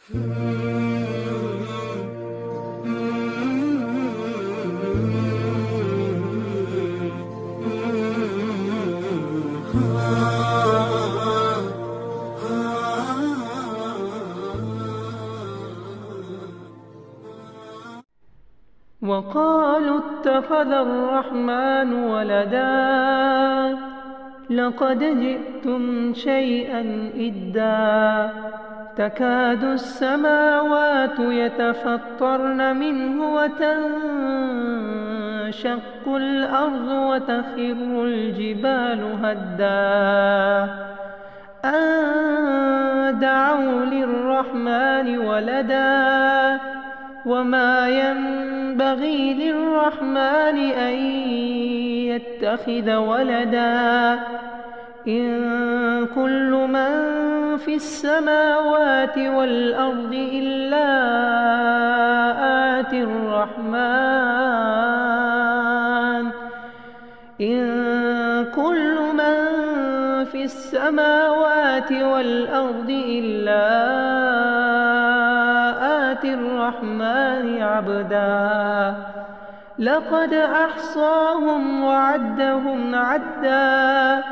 وقالوا اتخذ الرحمن ولدا لقد جئتم شيئا إدا تكاد السماوات يتفطرن منه وتنشق الأرض وتخر الجبال هدا أن دعوا للرحمن ولدا وما ينبغي للرحمن أن يتخذ ولدا إن كل من في السماوات والأرض إلا آتي الرحمن إن كل من في السماوات والأرض إلا آتي الرحمن عبدا لقد أحصاهم وعدهم عدا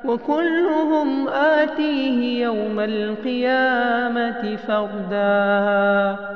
وكلهم آتيه يوم القيامة فردا.